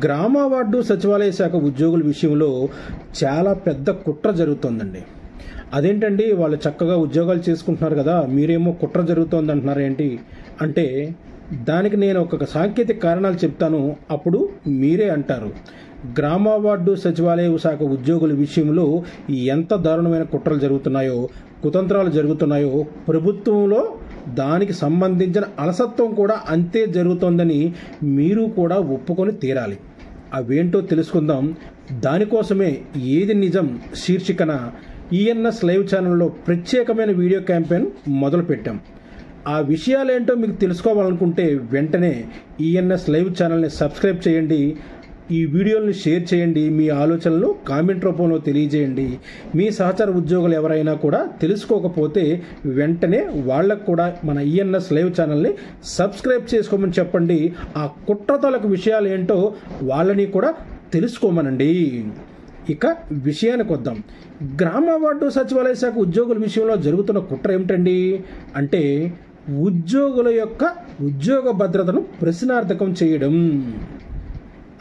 గ్రామ వార్డు సచివాలయ శాఖ ఉద్యోగుల విషయంలో చాలా పెద్ద కుట్ర జరుగుతోందండి. అదేంటండి, వాళ్ళు చక్కగా ఉద్యోగాలు చేసుకుంటున్నారు కదా, మీరేమో కుట్ర జరుగుతోంది అంటున్నారు ఏంటి అంటే, దానికి నేను ఒక సాంకేతిక కారణాలు చెప్తాను, అప్పుడు మీరే అంటారు. గ్రామ వార్డు సచివాలయ శాఖ ఉద్యోగుల విషయంలో ఎంత దారుణమైన కుట్రలు జరుగుతున్నాయో, కుతంత్రాలు జరుగుతున్నాయో, ప్రభుత్వంలో దానికి సంబంధించిన అలసత్వం కూడా అంతే జరుగుతోందని మీరు కూడా ఒప్పుకొని తీరాలి. అవేంటో తెలుసుకుందాం. దానికోసమే ఏది నిజం శీర్షికన ఈఎన్ఎస్ లైవ్ ఛానల్లో ప్రత్యేకమైన వీడియో క్యాంపెయిన్ మొదలుపెట్టాం. ఆ విషయాలేంటో మీకు తెలుసుకోవాలనుకుంటే వెంటనే ఈఎన్ఎస్ లైవ్ ఛానల్ని సబ్స్క్రైబ్ చేయండి, ఈ వీడియోని షేర్ చేయండి, మీ ఆలోచనలు కామెంట్ రూపంలో తెలియజేయండి. మీ సహచర ఉద్యోగులు ఎవరైనా కూడా తెలుసుకోకపోతే వెంటనే వాళ్ళకు కూడా మన ఈఎన్ఎస్ లైవ్ ఛానల్ని సబ్స్క్రైబ్ చేసుకోమని చెప్పండి. ఆ కుట్రతలకు విషయాలు ఏంటో వాళ్ళని కూడా తెలుసుకోమనండి. ఇక విషయానికి వద్దాం. గ్రామ వార్డు సచివాలయ శాఖ ఉద్యోగుల విషయంలో జరుగుతున్న కుట్ర ఏమిటండి అంటే, ఉద్యోగుల యొక్క ఉద్యోగ భద్రతను ప్రశ్నార్థకం చేయడం.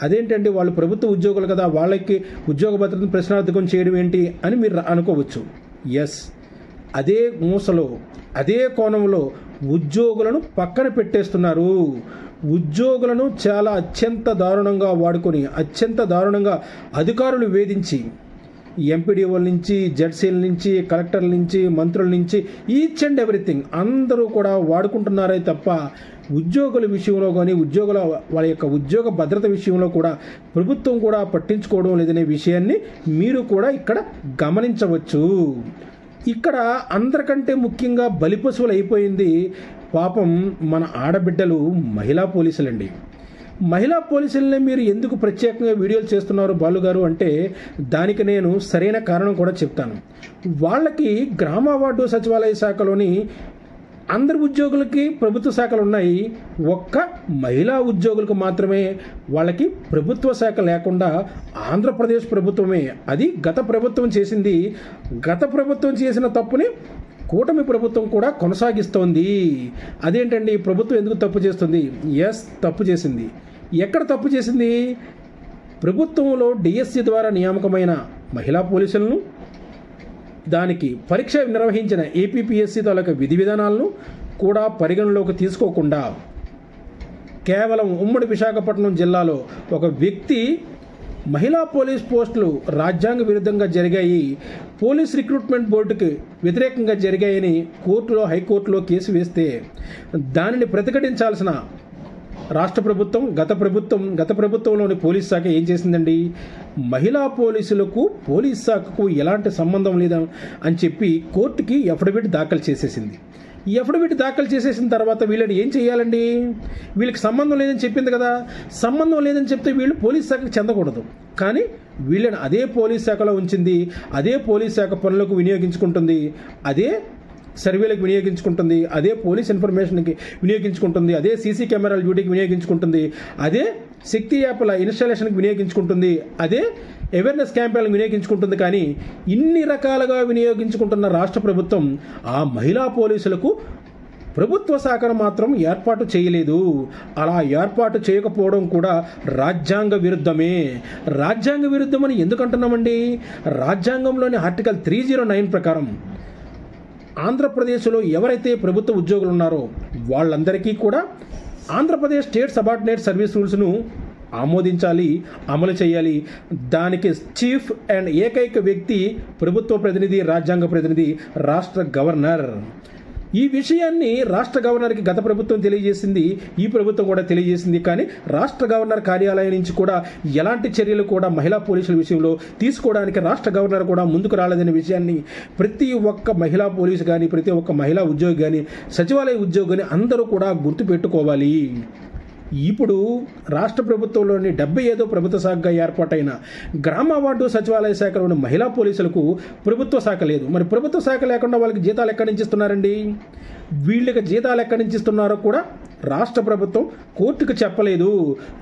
అదేంటండి, వాళ్ళు ప్రభుత్వ ఉద్యోగులు కదా, వాళ్ళకి ఉద్యోగ భద్రతను ప్రశ్నార్థకం చేయడం ఏంటి అని మీరు అనుకోవచ్చు. ఎస్, అదే మూసలో అదే కోణంలో ఉద్యోగులను పక్కన పెట్టేస్తున్నారు. ఉద్యోగులను చాలా అత్యంత దారుణంగా వాడుకొని, అత్యంత దారుణంగా అధికారులు వేధించి, ఎంపీడీఓల నుంచి, జడ్సీల నుంచి, కలెక్టర్ల నుంచి, మంత్రుల నుంచి, ఈచ్ అండ్ ఎవ్రీథింగ్ అందరూ కూడా వాడుకుంటున్నారే తప్ప ఉద్యోగుల విషయంలో కానీ, వాళ్ళ యొక్క ఉద్యోగ భద్రత విషయంలో కూడా ప్రభుత్వం కూడా పట్టించుకోవడం లేదనే విషయాన్ని మీరు కూడా ఇక్కడ గమనించవచ్చు. ఇక్కడ అందరికంటే ముఖ్యంగా బలిపశువులు అయిపోయింది పాపం మన ఆడబిడ్డలు, మహిళా పోలీసులండి. మహిళా పోలీసులనే మీరు ఎందుకు ప్రత్యేకంగా వీడియోలు చేస్తున్నారు బాలుగారు అంటే, దానికి నేను సరైన కారణం కూడా చెప్తాను. వాళ్ళకి గ్రామ వార్డు సచివాలయ శాఖలోని అందరి ఉద్యోగులకి ప్రభుత్వ శాఖలు ఉన్నాయి, ఒక్క మహిళా ఉద్యోగులకు మాత్రమే వాళ్ళకి ప్రభుత్వ శాఖ లేకుండా ఆంధ్రప్రదేశ్ ప్రభుత్వమే, అది గత ప్రభుత్వం చేసింది. గత ప్రభుత్వం చేసిన తప్పుని కూటమి ప్రభుత్వం కూడా కొనసాగిస్తోంది. అదేంటండి, ప్రభుత్వం ఎందుకు తప్పు చేస్తుంది? ఎస్, తప్పు చేసింది. ఎక్కడ తప్పు చేసింది? ప్రభుత్వంలో డిఎస్సి ద్వారా నియామకమైన మహిళా పోలీసులను, దానికి పరీక్ష నిర్వహించిన ఏపీపీఎస్సీ తాలూకా విధి విధానాలను కూడా పరిగణలోకి తీసుకోకుండా కేవలం ఉమ్మడి విశాఖపట్నం జిల్లాలో ఒక వ్యక్తి మహిళా పోలీస్ పోస్టులు రాజ్యాంగ విరుద్ధంగా జరిగాయి, పోలీస్ రిక్రూట్మెంట్ బోర్డుకి వ్యతిరేకంగా జరిగాయని హైకోర్టులో కేసు వేస్తే దానిని ప్రతిఘటించాల్సిన రాష్ట్ర ప్రభుత్వం, గత ప్రభుత్వంలోని పోలీస్ శాఖ ఏం చేసిందండి? మహిళా పోలీసులకు పోలీస్ శాఖకు ఎలాంటి సంబంధం లేదా అని చెప్పి కోర్టుకి అఫిడవిట్ దాఖలు చేసేసింది. ఈ అఫిడవిట్ దాఖలు చేసేసిన తర్వాత వీళ్ళని ఏం చేయాలండి? వీళ్ళకి సంబంధం లేదని చెప్పింది కదా, సంబంధం లేదని చెప్తే వీళ్ళు పోలీస్ శాఖకు చెందకూడదు. కానీ వీళ్ళని అదే పోలీస్ శాఖలో ఉంచింది, అదే పోలీస్ శాఖ పనులకు వినియోగించుకుంటుంది, అదే సర్వేలకు వినియోగించుకుంటుంది, అదే పోలీస్ ఇన్ఫర్మేషన్కి వినియోగించుకుంటుంది, అదే సీసీ కెమెరాల డ్యూటీకి వినియోగించుకుంటుంది, అదే శక్తి యాప్ల ఇన్స్టాలేషన్కి వినియోగించుకుంటుంది, అదే అవేర్నెస్ క్యాంపెయిన్లకు వినియోగించుకుంటుంది. కానీ ఇన్ని రకాలుగా వినియోగించుకుంటున్న రాష్ట్ర ప్రభుత్వం ఆ మహిళా పోలీసులకు ప్రభుత్వ శాఖను మాత్రం ఏర్పాటు చేయలేదు. అలా ఏర్పాటు చేయకపోవడం కూడా రాజ్యాంగ విరుద్ధమే. రాజ్యాంగ విరుద్ధమని ఎందుకు అంటున్నామండి? రాజ్యాంగంలోని ఆర్టికల్ 309 ప్రకారం ఆంధ్రప్రదేశ్లో ఎవరైతే ప్రభుత్వ ఉద్యోగులు ఉన్నారో వాళ్ళందరికీ కూడా ఆంధ్రప్రదేశ్ స్టేట్ సబార్డినేట్ సర్వీస్ రూల్స్ను ఆమోదించాలి, అమలు చేయాలి. దానికి చీఫ్ అండ్ ఏకైక వ్యక్తి ప్రభుత్వ ప్రతినిధి, రాజ్యాంగ ప్రతినిధి, రాష్ట్ర గవర్నర్. ఈ విషయాన్ని రాష్ట్ర గవర్నర్కి గత ప్రభుత్వం తెలియజేసింది, ఈ ప్రభుత్వం కూడా తెలియజేసింది. కానీ రాష్ట్ర గవర్నర్ కార్యాలయం నుంచి కూడా ఎలాంటి చర్యలు కూడా మహిళా పోలీసుల విషయంలో తీసుకోవడానికి రాష్ట్ర గవర్నర్ కూడా ముందుకు రాలేదనే విషయాన్ని ప్రతి ఒక్క మహిళా పోలీసు కానీ, ప్రతి ఒక్క మహిళా ఉద్యోగి కానీ, సచివాలయ ఉద్యోగి కానీ అందరూ కూడా గుర్తుపెట్టుకోవాలి. ఇప్పుడు రాష్ట్ర ప్రభుత్వంలోని 75వ ప్రభుత్వ శాఖగా ఏర్పాటైన గ్రామ వార్డు సచివాలయ శాఖలోని మహిళా పోలీసులకు ప్రభుత్వ శాఖ లేదు. మరి ప్రభుత్వ శాఖ లేకుండా వాళ్ళకి జీతాలు ఎక్కడి నుంచి ఇస్తున్నారండి? వీళ్ళకి జీతాలు ఎక్కడి నుంచి ఇస్తున్నారో కూడా రాష్ట్ర ప్రభుత్వం కోర్టుకు చెప్పలేదు.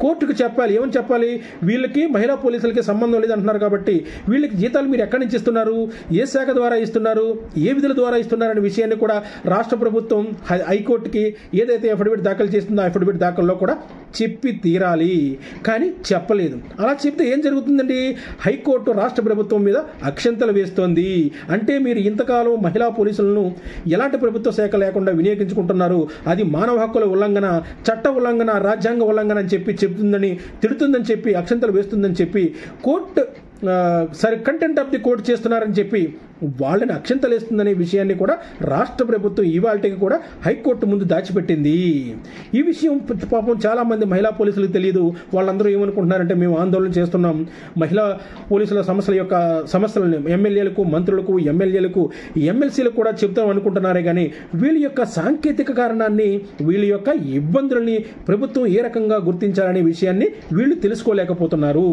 కోర్టుకు చెప్పాలి. ఏమని చెప్పాలి? వీళ్ళకి మహిళా పోలీసులకి సంబంధం లేదంటున్నారు కాబట్టి వీళ్ళకి జీతాలు మీరు ఎక్కడి నుంచి ఇస్తున్నారు, ఏ శాఖ ద్వారా ఇస్తున్నారు, ఏ విధుల ద్వారా ఇస్తున్నారు అనే విషయాన్ని కూడా రాష్ట్ర ప్రభుత్వం హైకోర్టుకి ఏదైతే అఫిడవిట్ దాఖలు చేస్తుందో ఆ అఫిడవిట్ దాఖల్లో కూడా చెప్పి తీరాలి, కానీ చెప్పలేదు. అలా చెప్తే ఏం జరుగుతుందండి? హైకోర్టు రాష్ట్ర ప్రభుత్వం మీద అక్షంతలు వేస్తోంది. అంటే మీరు ఇంతకాలం మహిళా పోలీసులను ఎలాంటి ప్రభుత్వ శాఖ లేకుండా వినియోగించుకుంటున్నారు, అది మానవ హక్కుల ఉల్లంఘన, చట్ట ఉల్లంఘన, రాజ్యాంగ ఉల్లంఘన అని చెప్పి చెప్తుందని, తిడుతుందని చెప్పి, అక్షంతలు వేస్తుందని చెప్పి court contempt of the court చేస్తున్నారని చెప్పి వాళ్ళని అక్షంతలేస్తుందనే విషయాన్ని కూడా రాష్ట్ర ప్రభుత్వం ఇవాళకి కూడా హైకోర్టు ముందు దాచిపెట్టింది. ఈ విషయం పాపం చాలామంది మహిళా పోలీసులకు తెలియదు. వాళ్ళందరూ ఏమనుకుంటున్నారంటే మేము ఆందోళన చేస్తున్నాం, మహిళా పోలీసుల సమస్యలను ఎమ్మెల్యేలకు, మంత్రులకు, ఎమ్మెల్యేలకు, ఎమ్మెల్సీలకు కూడా చెప్తాం అనుకుంటున్నారే కానీ వీళ్ళ యొక్క సాంకేతిక కారణాన్ని, వీళ్ళ యొక్క ఇబ్బందులని ప్రభుత్వం ఏ రకంగా గుర్తించాలనే విషయాన్ని వీళ్ళు తెలుసుకోలేకపోతున్నారు.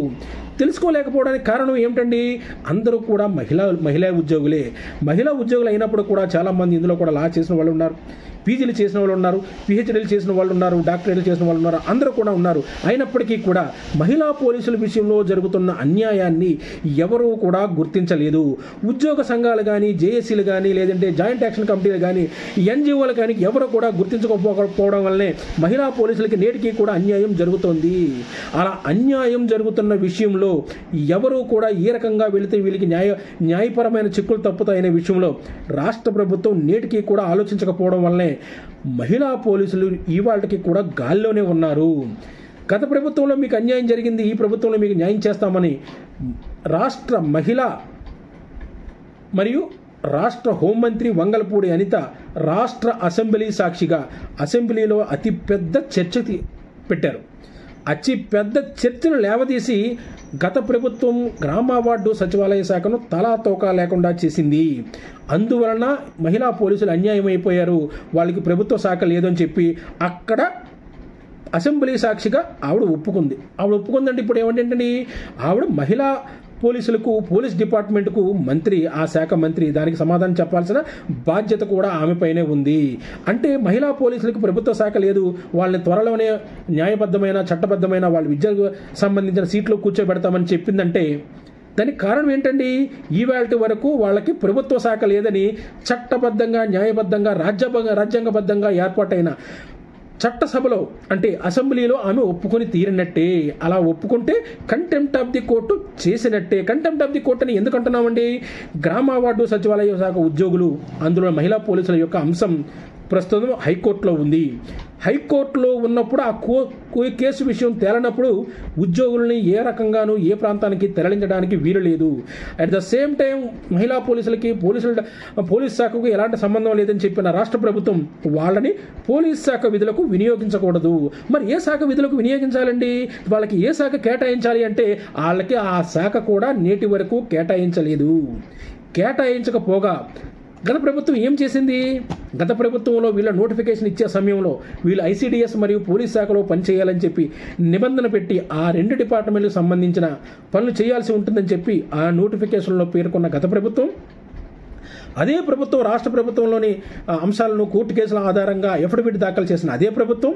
తెలుసుకోలేకపోవడానికి కారణం ఏమిటండి? అందరూ కూడా మహిళా ఉద్యోగులు అయినప్పుడు కూడా చాలామంది ఇందులో కూడా లా చేసిన వాళ్ళు ఉన్నారు, పీజీలు చేసిన వాళ్ళు ఉన్నారు, పిహెచ్డీలు చేసిన వాళ్ళు ఉన్నారు, డాక్టరేట్లు చేసిన వాళ్ళు ఉన్నారు, అందరూ కూడా ఉన్నారు. అయినప్పటికీ కూడా మహిళా పోలీసుల విషయంలో జరుగుతున్న అన్యాయాన్ని ఎవరూ కూడా గుర్తించలేదు. ఉద్యోగ సంఘాలు కానీ, జేఏసీలు కానీ, లేదంటే జాయింట్ యాక్షన్ కమిటీలు కానీ, ఎన్జిఓలు కానీ ఎవరు కూడా గుర్తించకపోవడం వల్లనే మహిళా పోలీసులకి నేటికి కూడా అన్యాయం జరుగుతోంది. అలా అన్యాయం జరుగుతున్న విషయంలో ఎవరూ కూడా ఏ రకంగా వెళితే వీళ్ళకి న్యాయపరమైన చిక్కులు తప్పుతాయనే విషయంలో రాష్ట్ర ప్రభుత్వం నేటికి కూడా ఆలోచించకపోవడం వల్లనే మహిళా పోలీసులు ఇవాళకి కూడా గాల్లోనే ఉన్నారు. గత ప్రభుత్వంలో మీకు అన్యాయం జరిగింది, ఈ ప్రభుత్వంలో మీకు న్యాయం చేస్తామని రాష్ట్ర మహిళా మరియు రాష్ట్ర హోంమంత్రి వంగలపూడి అనిత రాష్ట్ర అసెంబ్లీ సాక్షిగా అసెంబ్లీలో అతిపెద్ద చర్చ పెట్టారు. పెద్ద చర్చను లేవదీసి గత ప్రభుత్వం గ్రామ వార్డు సచివాలయ శాఖను తలా తోకా లేకుండా చేసింది. అందువలన మహిళా పోలీసులు అన్యాయం అయిపోయారు, వాళ్ళకి ప్రభుత్వ శాఖ లేదని చెప్పి అక్కడ అసెంబ్లీ సాక్షిగా ఆవిడ ఒప్పుకుందంటే ఇప్పుడు ఏమంటండి, ఆవిడ మహిళా పోలీసులకు, పోలీస్ డిపార్ట్మెంట్కు మంత్రి, ఆ శాఖ మంత్రి, దానికి సమాధానం చెప్పాల్సిన బాధ్యత కూడా ఆమెపైనే ఉంది. అంటే మహిళా పోలీసులకు ప్రభుత్వ శాఖ లేదు, వాళ్ళని త్వరలోనే న్యాయబద్ధమైన, చట్టబద్ధమైన వాళ్ళ విద్యకు సంబంధించిన సీట్లో కూర్చోబెడతామని చెప్పిందంటే దానికి కారణం ఏంటండి? ఈవేళ వరకు వాళ్ళకి ప్రభుత్వ శాఖ లేదని చట్టబద్ధంగా, న్యాయబద్ధంగా, రాజ్యాంగబద్ధంగా ఏర్పాటైన చట్టసభలో అంటే అసెంబ్లీలో ఆమె ఒప్పుకొని తీరినట్టే. అలా ఒప్పుకుంటే కంటెంప్ట్ ఆఫ్ ది కోర్టు చేసినట్టే. కంటెంప్ట్ ఆఫ్ ది కోర్టు అని ఎందుకు అంటున్నామండి? గ్రామ వార్డు సచివాలయ శాఖ ఉద్యోగులు, అందులో మహిళా పోలీసుల యొక్క అంశం ప్రస్తుతం హైకోర్టులో ఉంది. హైకోర్టులో ఉన్నప్పుడు ఆ కేసు విషయం తేలనప్పుడు ఉద్యోగుల్ని ఏ రకంగానూ ఏ ప్రాంతానికి తరలించడానికి వీలు లేదు. అట్ ద సేమ్ టైం మహిళా పోలీసులకి, పోలీస్ శాఖకు ఎలాంటి సంబంధం లేదని చెప్పిన రాష్ట్ర ప్రభుత్వం వాళ్ళని పోలీస్ శాఖ విధులకు వినియోగించకూడదు. మరి ఏ శాఖ విధులకు వినియోగించాలండి? వాళ్ళకి ఏ శాఖ కేటాయించాలి అంటే వాళ్ళకి ఆ శాఖ కూడా నేటి వరకు కేటాయించలేదు. కేటాయించకపోగా గత ప్రభుత్వం ఏం చేసింది? గత ప్రభుత్వంలో వీళ్ళ నోటిఫికేషన్ ఇచ్చే సమయంలో వీళ్ళు ఐసీడీఎస్ మరియు పోలీస్ శాఖలో పనిచేయాలని చెప్పి నిబంధన పెట్టి ఆ రెండు డిపార్ట్మెంట్లకు సంబంధించిన పనులు చేయాల్సి ఉంటుందని చెప్పి ఆ నోటిఫికేషన్లో పేర్కొన్న గత ప్రభుత్వం, అదే ప్రభుత్వం రాష్ట్ర ప్రభుత్వంలోని అంశాలను కోర్టు కేసుల ఆధారంగా ఎఫిడవిట్ దాఖలు చేసిన అదే ప్రభుత్వం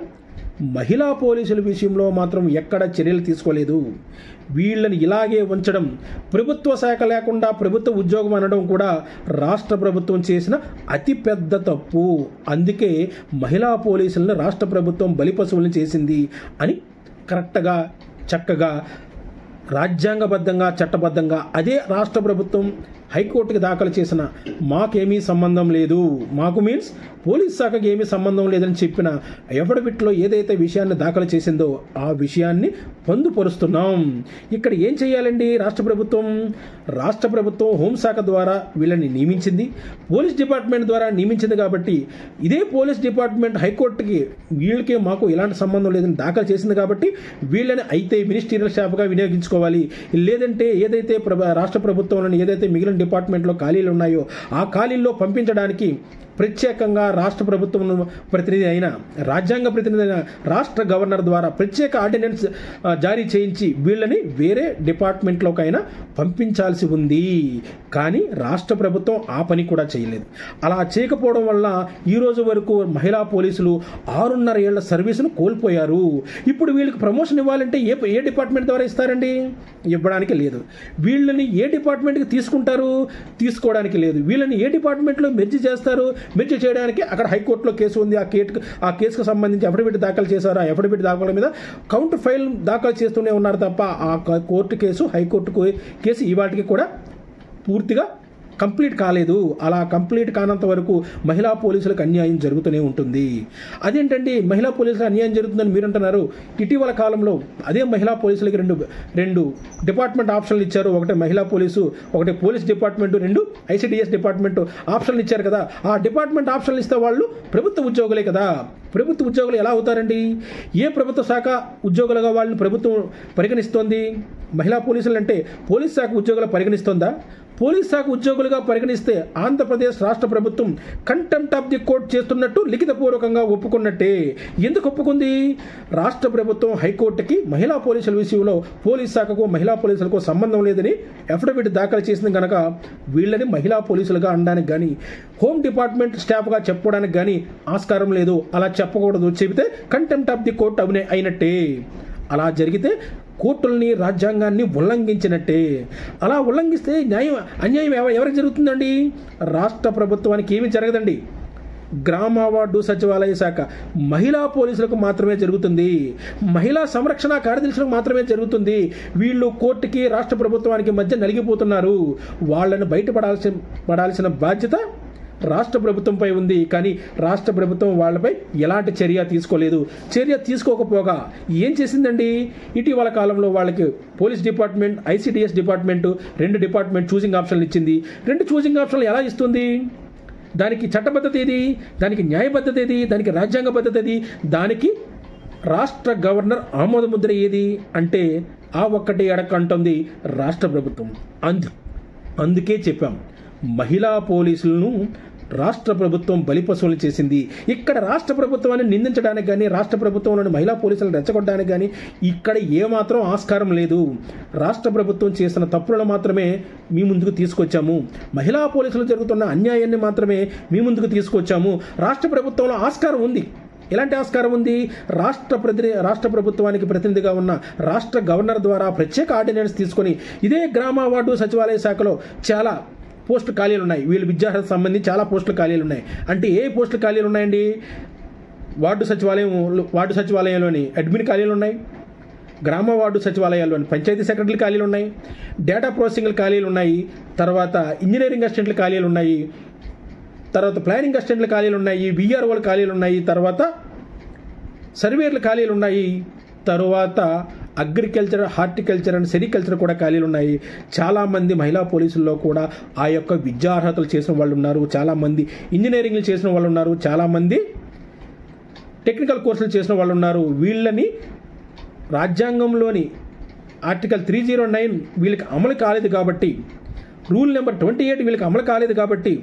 మహిళా పోలీసుల విషయంలో మాత్రం ఎక్కడ చర్యలు తీసుకోలేదు. వీళ్ళని ఇలాగే ఉంచడం, ప్రభుత్వ శాఖ లేకుండా ప్రభుత్వ ఉద్యోగం అనడం కూడా రాష్ట్ర ప్రభుత్వం చేసిన అతిపెద్ద తప్పు. అందుకే మహిళా పోలీసులను రాష్ట్ర ప్రభుత్వం బలిపశువులను చేసింది అని కరెక్ట్గా, చక్కగా, రాజ్యాంగబద్ధంగా, చట్టబద్ధంగా అదే రాష్ట్ర ప్రభుత్వం హైకోర్టుకి దాఖలు చేసిన మాకేమీ సంబంధం లేదు, మాకు మీన్స్ పోలీస్ శాఖకి ఏమీ సంబంధం లేదని చెప్పిన ఎఫిడవిట్లో ఏదైతే విషయాన్ని దాఖలు చేసిందో ఆ విషయాన్ని పొందుపరుస్తున్నాం. ఇక్కడ ఏం చేయాలండి? రాష్ట్ర ప్రభుత్వం హోంశాఖ ద్వారా వీళ్ళని నియమించింది, పోలీస్ డిపార్ట్మెంట్ ద్వారా నియమించింది. కాబట్టి ఇదే పోలీస్ డిపార్ట్మెంట్ హైకోర్టుకి వీళ్ళకి మాకు ఎలాంటి సంబంధం లేదని దాఖలు చేసింది. కాబట్టి వీళ్ళని అయితే మినిస్టీరియల్ స్టాఫ్గా వినియోగించుకోవాలి, లేదంటే ఏదైతే రాష్ట్ర ప్రభుత్వంలోని ఏదైతే మిగిలిన డిపార్ట్మెంట్లో ఖాళీలు ఉన్నాయో ఆ ఖాళీల్లో పంపించడానికి ప్రత్యేకంగా రాష్ట్ర ప్రభుత్వం ప్రతినిధి అయిన, రాజ్యాంగ ప్రతినిధి అయిన రాష్ట్ర గవర్నర్ ద్వారా ప్రత్యేక ఆర్డినెన్స్ జారీ చేయించి వీళ్ళని వేరే డిపార్ట్మెంట్లోకైనా పంపించాల్సి ఉంది. కానీ రాష్ట్ర ప్రభుత్వం ఆ పని కూడా చేయలేదు. అలా చేయకపోవడం వల్ల ఈరోజు వరకు మహిళా పోలీసులు 6.5 ఏళ్ల సర్వీసును కోల్పోయారు. ఇప్పుడు వీళ్ళకి ప్రమోషన్ ఇవ్వాలంటే ఏ డిపార్ట్మెంట్ ద్వారా ఇస్తారండి? ఇవ్వడానికి లేదు. వీళ్ళని ఏ డిపార్ట్మెంట్కి తీసుకుంటారు? తీసుకోవడానికి లేదు. వీళ్ళని ఏ డిపార్ట్మెంట్లో మెర్జీ చేస్తారు? మెర్జ్ చేయడానికి అక్కడ హైకోర్టులో కేసు ఉంది. ఆ కేసుకు సంబంధించి అఫిడవిట్ దాఖలు చేశారు. ఆ అఫిడవిట్ దాఖల మీద కౌంటర్ ఫైల్ దాఖలు చేస్తూనే ఉన్నారు తప్ప ఆ కోర్టు కేసు, హైకోర్టు కేసు ఇవాటికి కూడా పూర్తిగా కంప్లీట్ కాలేదు. అలా కంప్లీట్ కానంత వరకు మహిళా పోలీసులకు అన్యాయం జరుగుతూనే ఉంటుంది. అదేంటండి మహిళా పోలీసులకు అన్యాయం జరుగుతుందని మీరు అంటున్నారు. ఇటీవల కాలంలో అదే మహిళా పోలీసులకి రెండు డిపార్ట్మెంట్ ఆప్షన్లు ఇచ్చారు. ఒకటి మహిళా పోలీసు, ఒకటి పోలీస్ డిపార్ట్మెంట్, 2 ఐసిడిఎస్ డిపార్ట్మెంట్ ఆప్షన్లు ఇచ్చారు కదా. ఆ డిపార్ట్మెంట్ ఆప్షన్లు ఇస్తే వాళ్ళు ప్రభుత్వ ఉద్యోగులే కదా. ప్రభుత్వ ఉద్యోగులు ఎలా అవుతారండి? ఏ ప్రభుత్వ శాఖ ఉద్యోగులుగా వాళ్ళని ప్రభుత్వం పరిగణిస్తోంది? మహిళా పోలీసులు అంటే పోలీస్ శాఖ ఉద్యోగులు పరిగణిస్తోందా? పోలీస్ శాఖ ఉద్యోగులుగా పరిగణిస్తే ఆంధ్రప్రదేశ్ రాష్ట్ర ప్రభుత్వం కంటెంప్ట్ ఆఫ్ ది కోర్ట్ చేస్తున్నట్టు లిఖితపూర్వకంగా ఒప్పుకున్నట్టే. ఎందుకు ఒప్పుకుంది? రాష్ట్ర ప్రభుత్వం హైకోర్టుకి మహిళా పోలీసుల విషయంలో పోలీస్ శాఖకు మహిళా పోలీసులకు సంబంధం లేదని అఫిడవిట్ దాఖలు చేసింది కనుక వీళ్ళని మహిళా పోలీసులుగా అనడానికి కానీ, హోమ్ డిపార్ట్మెంట్ స్టాఫ్గా చెప్పుకోవడానికి కానీ ఆస్కారం లేదు. అలా చెప్పకూడదు. చెబితే కంటెంప్ట్ ఆఫ్ ది కోర్ట్ అయినట్టే. అలా జరిగితే కోర్టుల్ని, రాజ్యాంగాన్ని ఉల్లంఘించినట్టే. అలా ఉల్లంఘిస్తే అన్యాయం ఎవరికి జరుగుతుందండి? రాష్ట్ర ప్రభుత్వానికి ఏమీ జరగదండి. గ్రామ వార్డు సచివాలయ శాఖ మహిళా పోలీసులకు మాత్రమే జరుగుతుంది. మహిళా సంరక్షణ కార్యదర్శులకు మాత్రమే జరుగుతుంది. వీళ్ళు కోర్టుకి, రాష్ట్ర ప్రభుత్వానికి మధ్య నలిగిపోతున్నారు. వాళ్ళని బయటపడాల్సిన బాధ్యత రాష్ట్ర ప్రభుత్వంపై ఉంది. కానీ రాష్ట్ర ప్రభుత్వం వాళ్ళపై ఎలాంటి చర్య తీసుకోలేదు. చర్య తీసుకోకపోగా ఏం చేసిందండి? ఇటీవల కాలంలో వాళ్ళకి police department, ICDS department 2 department choosing ఆప్షన్లు ఇచ్చింది. 2 చూసింగ్ ఆప్షన్లు ఎలా ఇస్తుంది? దానికి చట్టబద్ధత ఏది? దానికి న్యాయబద్ధత ఏది? దానికి రాజ్యాంగ బద్ధత ఏది? దానికి రాష్ట్ర గవర్నర్ ఆమోద ముద్ర ఏది అంటే ఆ ఒక్కటి అడకంటుంది రాష్ట్ర ప్రభుత్వం. అందుకే చెప్పాం, మహిళా పోలీసులను రాష్ట్ర ప్రభుత్వం బలిపశువులు చేసింది. ఇక్కడ రాష్ట్ర ప్రభుత్వాన్ని నిందించడానికి కానీ, రాష్ట్ర ప్రభుత్వంలోని మహిళా పోలీసులను రెచ్చగొట్టడానికి కానీ ఇక్కడ ఏమాత్రం ఆస్కారం లేదు. రాష్ట్ర ప్రభుత్వం చేసిన తప్పులను మాత్రమే మీ ముందుకు తీసుకొచ్చాము. మహిళా పోలీసులు జరుగుతున్న అన్యాయాన్ని మాత్రమే మీ ముందుకు తీసుకొచ్చాము. రాష్ట్ర ప్రభుత్వంలో ఆస్కారం ఉంది. ఎలాంటి ఆస్కారం ఉంది? రాష్ట్ర ప్రభుత్వానికి ప్రతినిధిగా ఉన్న రాష్ట్ర గవర్నర్ ద్వారా ప్రత్యేక ఆర్డినెన్స్ తీసుకొని ఇదే గ్రామ వార్డు సచివాలయ శాఖలో చాలా పోస్టులు ఖాళీలు ఉన్నాయి. వీళ్ళు విద్యార్హత సంబంధించి చాలా పోస్టులు ఖాళీలు ఉన్నాయి. అంటే ఏ పోస్టులు ఖాళీలు ఉన్నాయండి? వార్డు సచివాలయంలోని అడ్మిన్ ఖాళీలు ఉన్నాయి. గ్రామ వార్డు సచివాలయాల్లోని పంచాయతీ సెక్రటరీలు ఖాళీలు ఉన్నాయి. డేటా ప్రాసెసింగ్లు ఖాళీలు ఉన్నాయి. తర్వాత ఇంజనీరింగ్ అసిస్టెంట్లు ఖాళీలు ఉన్నాయి. తర్వాత ప్లానింగ్ అసిస్టెంట్లు ఖాళీలు ఉన్నాయి. విఆర్ఓలు ఖాళీలు ఉన్నాయి. తర్వాత సర్వేర్లు ఖాళీలు ఉన్నాయి. తరువాత అగ్రికల్చర్, హార్టికల్చర్ అండ్ సెరికల్చర్ కూడా ఖాళీలు ఉన్నాయి. చాలామంది మహిళా పోలీసుల్లో కూడా ఆ యొక్క విద్యార్హతలు చేసిన వాళ్ళు ఉన్నారు. చాలామంది ఇంజనీరింగ్లు చేసిన వాళ్ళు ఉన్నారు. చాలామంది టెక్నికల్ కోర్సులు చేసిన వాళ్ళు ఉన్నారు. వీళ్ళని రాజ్యాంగంలోని ఆర్టికల్ 309 వీళ్ళకి అమలు కాలేదు కాబట్టి, రూల్ నెంబర్ 28 వీళ్ళకి అమలు కాలేదు కాబట్టి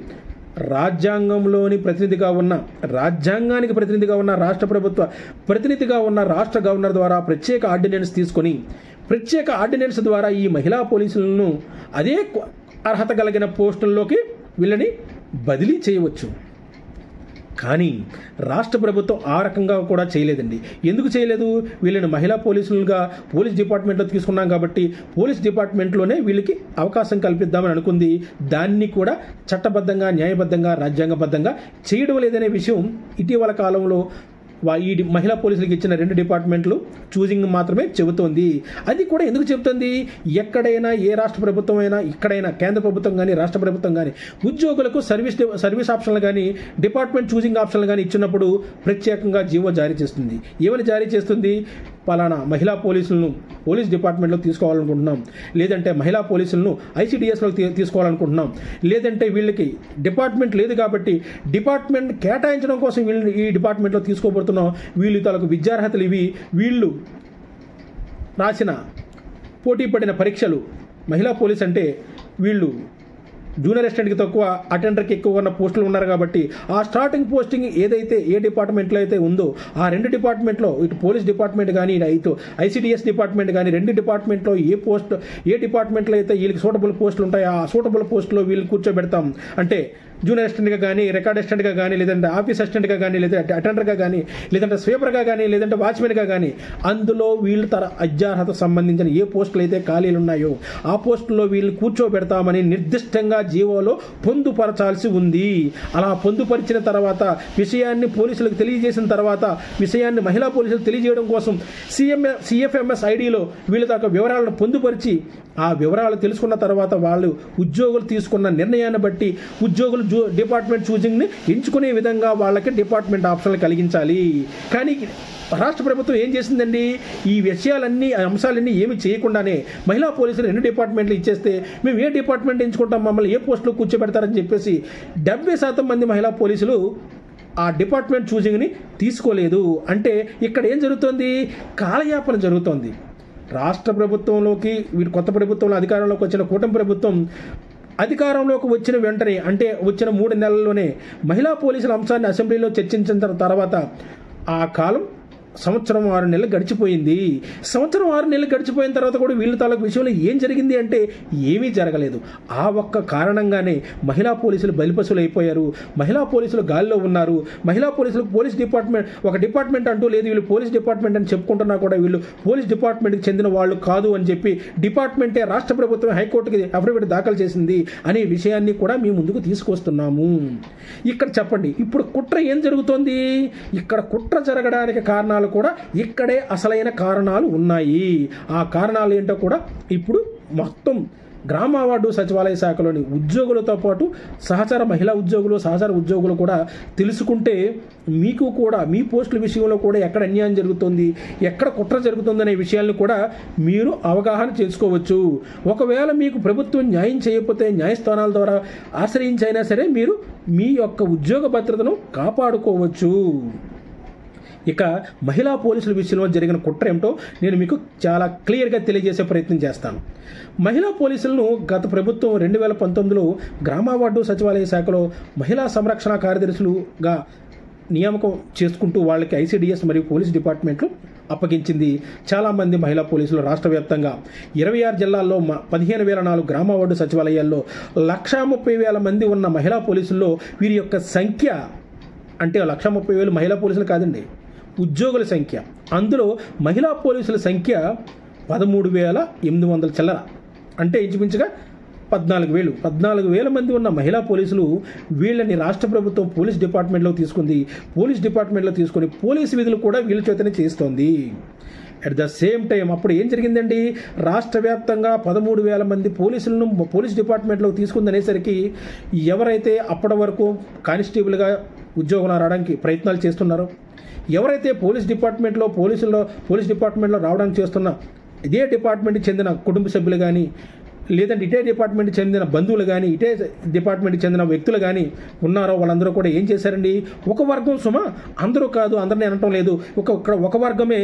రాజ్యాంగంలోని ప్రతినిధిగా ఉన్న, రాజ్యాంగానికి ప్రతినిధిగా ఉన్న రాష్ట్ర ప్రభుత్వ ప్రతినిధిగా ఉన్న రాష్ట్ర గవర్నర్ ద్వారా ప్రత్యేక ఆర్డినెన్స్ తీసుకొని, ప్రత్యేక ఆర్డినెన్స్ ద్వారా ఈ మహిళా పోలీసులను అదే అర్హత కలిగిన పోస్టుల్లోకి వీళ్ళని బదిలీ చేయవచ్చు. కానీ రాష్ట్ర ప్రభుత్వం ఆ రకంగా కూడా చేయలేదండి. ఎందుకు చేయలేదు? వీళ్ళని మహిళా పోలీసులుగా పోలీస్ డిపార్ట్మెంట్లో తీసుకున్నాం కాబట్టి పోలీస్ డిపార్ట్మెంట్లోనే వీళ్ళకి అవకాశం కల్పిద్దామని అనుకుంది. దాన్ని కూడా చట్టబద్ధంగా, న్యాయబద్ధంగా, రాజ్యాంగబద్ధంగా చేయడం లేదనే విషయం ఇటీవల కాలంలో ఈ మహిళా పోలీసులకు ఇచ్చిన 2 డిపార్ట్మెంట్లు చూసింగ్ మాత్రమే చెబుతోంది. అది కూడా ఎందుకు చెబుతుంది? ఎక్కడైనా ఏ రాష్ట్ర ప్రభుత్వం అయినా, ఇక్కడైనా కేంద్ర ప్రభుత్వం కానీ, రాష్ట్ర ప్రభుత్వం కానీ ఉద్యోగులకు సర్వీస్ ఆప్షన్లు కానీ, డిపార్ట్మెంట్ చూసింగ్ ఆప్షన్లు కానీ ఇచ్చినప్పుడు ప్రత్యేకంగా జీవో జారీ చేస్తుంది. ఏమని జారీ చేస్తుంది? పలానా మహిళా పోలీసులను పోలీస్ డిపార్ట్మెంట్లో తీసుకోవాలనుకుంటున్నాం, లేదంటే మహిళా పోలీసులను ఐసిడిఎస్లో తీసుకోవాలనుకుంటున్నాం, లేదంటే వీళ్ళకి డిపార్ట్మెంట్ లేదు కాబట్టి డిపార్ట్మెంట్ కేటాయించడం కోసం వీళ్ళని ఈ డిపార్ట్మెంట్లో తీసుకోబడుతున్నాం. వీళ్ళు తలకు విద్యార్హతలు ఇవి, వీళ్ళు రాసిన పోటీ పడిన పరీక్షలు, మహిళా పోలీస్ అంటే వీళ్ళు జూనియర్ అసిస్టెంట్కి తక్కువ, అటెండర్కి ఎక్కువ ఉన్న పోస్టులు ఉన్నారు కాబట్టి ఆ స్టార్టింగ్ పోస్టింగ్ ఏదైతే ఏ డిపార్ట్మెంట్లో అయితే ఉందో ఆ 2 డిపార్ట్మెంట్లో, ఇటు పోలీస్ డిపార్ట్మెంట్ కానీ, ఇటు ఐసిడిఎస్ డిపార్ట్మెంట్ కానీ, 2 డిపార్ట్మెంట్లో ఏ డిపార్ట్మెంట్లో అయితే వీళ్ళకి సూటబుల్ పోస్టులు ఉంటాయో ఆ సూటబుల్ పోస్టులో వీళ్ళు కూర్చోబెడతాం. అంటే జూనియర్ అసిస్టెంట్గా కానీ, రికార్డ్ అసిస్టెంట్గా కానీ, లేదంటే ఆఫీస్ అసిస్టెంట్గా కానీ, లేదంటే అటెండర్గా కానీ, లేదంటే స్వీపర్గా కానీ, లేదంటే వాచ్మెన్గా కానీ, అందులో వీళ్ళు అర్హత సంబంధించిన ఏ పోస్టులు అయితే ఖాళీలు ఉన్నాయో ఆ పోస్టుల్లో వీళ్ళు కూర్చోబెడతామని నిర్దిష్టంగా జీవోలో పొందుపరచాల్సి ఉంది. అలా పొందుపరిచిన తర్వాత విషయాన్ని పోలీసులకు తెలియజేసిన తర్వాత విషయాన్ని మహిళా పోలీసులకు తెలియజేయడం కోసం CFMS ఐడిలో వీళ్ళ దాకా వివరాలను పొందుపరిచి ఆ వివరాలు తెలుసుకున్న తర్వాత వాళ్ళు ఉద్యోగులు తీసుకున్న నిర్ణయాన్ని బట్టి ఉద్యోగులు డిపార్ట్మెంట్ చూజింగ్ని ఎంచుకునే విధంగా వాళ్ళకి డిపార్ట్మెంట్ ఆప్షన్లు కలిగించాలి. కానీ రాష్ట్ర ప్రభుత్వం ఏం చేసిందండి, ఈ విషయాలన్నీ అంశాలన్నీ ఏమి చేయకుండానే మహిళా పోలీసులు 2 డిపార్ట్మెంట్లు ఇచ్చేస్తే మేము ఏ డిపార్ట్మెంట్ ఎంచుకుంటాం, మమ్మల్ని ఏ పోస్టులో కూర్చోబెడతారని చెప్పేసి 70% మంది మహిళా పోలీసులు ఆ డిపార్ట్మెంట్ చూజింగ్ని తీసుకోలేదు. అంటే ఇక్కడ ఏం జరుగుతుంది, కాలయాపన జరుగుతోంది. రాష్ట్ర ప్రభుత్వంలోకి వీరు కొత్త ప్రభుత్వంలో అధికారంలోకి వచ్చిన కూటమి ప్రభుత్వం అధికారంలోకి వచ్చిన వెంటనే అంటే వచ్చిన 3 నెలల్లోనే మహిళా పోలీసుల అంశాన్ని అసెంబ్లీలో చర్చించిన తర్వాత ఆ కాలం సంవత్సరం 6 నెలలు గడిచిపోయింది. సంవత్సరం 6 నెలలు గడిచిపోయిన తర్వాత కూడా వీళ్ళ తాలూకు విషయంలో ఏం జరిగింది అంటే ఏమీ జరగలేదు. ఆ ఒక్క కారణంగానే మహిళా పోలీసులు బలిపశులు అయిపోయారు. మహిళా పోలీసులు గాల్లో ఉన్నారు. మహిళా పోలీసులు పోలీస్ డిపార్ట్మెంట్ ఒక డిపార్ట్మెంట్ అంటూ లేదు, వీళ్ళు పోలీస్ డిపార్ట్మెంట్ అని చెప్పుకుంటున్నా కూడా వీళ్ళు పోలీస్ డిపార్ట్మెంట్కి చెందిన వాళ్ళు కాదు అని చెప్పి డిపార్ట్మెంటే రాష్ట్ర ప్రభుత్వం హైకోర్టుకి అఫిడవిట్ దాఖలు చేసింది అనే విషయాన్ని కూడా మేము ముందుకు తీసుకొస్తున్నాము. ఇక్కడ చెప్పండి, ఇప్పుడు కుట్ర ఏం జరుగుతోంది, ఇక్కడ కుట్ర జరగడానికి కారణాలు కూడా ఇక్కడే అసలైన కారణాలు ఉన్నాయి. ఆ కారణాలు ఏంటో కూడా ఇప్పుడు మొత్తం గ్రామ వార్డు సచివాలయ శాఖలోని ఉద్యోగులతో పాటు సహచర మహిళా ఉద్యోగులు, సహచర ఉద్యోగులు కూడా తెలుసుకుంటే మీకు కూడా మీ పోస్టుల విషయంలో కూడా ఎక్కడ అన్యాయం జరుగుతుంది, ఎక్కడ కుట్ర జరుగుతుంది అనే విషయాలను కూడా మీరు అవగాహన చేసుకోవచ్చు. ఒకవేళ మీకు ప్రభుత్వం న్యాయం చేయకపోతే న్యాయస్థానాల ద్వారా ఆశ్రయించైనా సరే మీరు మీ యొక్క ఉద్యోగ భద్రతను కాపాడుకోవచ్చు. ఇక మహిళా పోలీసుల విషయంలో జరిగిన కుట్ర ఏమిటో నేను మీకు చాలా క్లియర్గా తెలియజేసే ప్రయత్నం చేస్తాను. మహిళా పోలీసులను గత ప్రభుత్వం 2019లో గ్రామ వార్డు సచివాలయ శాఖలో మహిళా సంరక్షణ కార్యదర్శులుగా నియామకం చేసుకుంటూ వాళ్ళకి ICDS మరియు పోలీస్ డిపార్ట్మెంట్లు అప్పగించింది. చాలామంది మహిళా పోలీసులు రాష్ట్ర వ్యాప్తంగా 26 జిల్లాల్లో 15,004 గ్రామ వార్డు సచివాలయాల్లో 130,000 మంది ఉన్న మహిళా పోలీసుల్లో వీరి యొక్క సంఖ్య అంటే 130,000 మహిళా పోలీసులు కాదండి, ఉద్యోగుల సంఖ్య. అందులో మహిళా పోలీసుల సంఖ్య 13,800 చిల్లర, అంటే ఇంచుమించుగా 14,000 మంది ఉన్న మహిళా పోలీసులు వీళ్ళని రాష్ట్ర ప్రభుత్వం పోలీస్ డిపార్ట్మెంట్లో తీసుకుంది. పోలీస్ డిపార్ట్మెంట్లో తీసుకొని పోలీసు విధులు కూడా వీళ్ళ చేతనే చేస్తోంది. అట్ ద సేమ్ టైం అప్పుడు ఏం జరిగిందండి, రాష్ట్ర వ్యాప్తంగా 13,000 మంది పోలీసులను పోలీస్ డిపార్ట్మెంట్లో తీసుకుందనేసరికి ఎవరైతే అప్పటి వరకు కానిస్టేబుల్గా ఉద్యోగం రావడానికి ప్రయత్నాలు చేస్తున్నారో, ఎవరైతే పోలీస్ డిపార్ట్మెంట్లో రావడానికి చేస్తున్న ఇదే డిపార్ట్మెంట్కి చెందిన కుటుంబ సభ్యులు కానీ, లేదంటే ఇటే డిపార్ట్మెంట్కి చెందిన బంధువులు కానీ, ఇటే డిపార్ట్మెంట్కి చెందిన వ్యక్తులు కానీ ఉన్నారో వాళ్ళందరూ కూడా ఏం చేశారండి, ఒక వర్గం అందరూ కాదు, అందరినీ అనటం లేదు, ఒక వర్గమే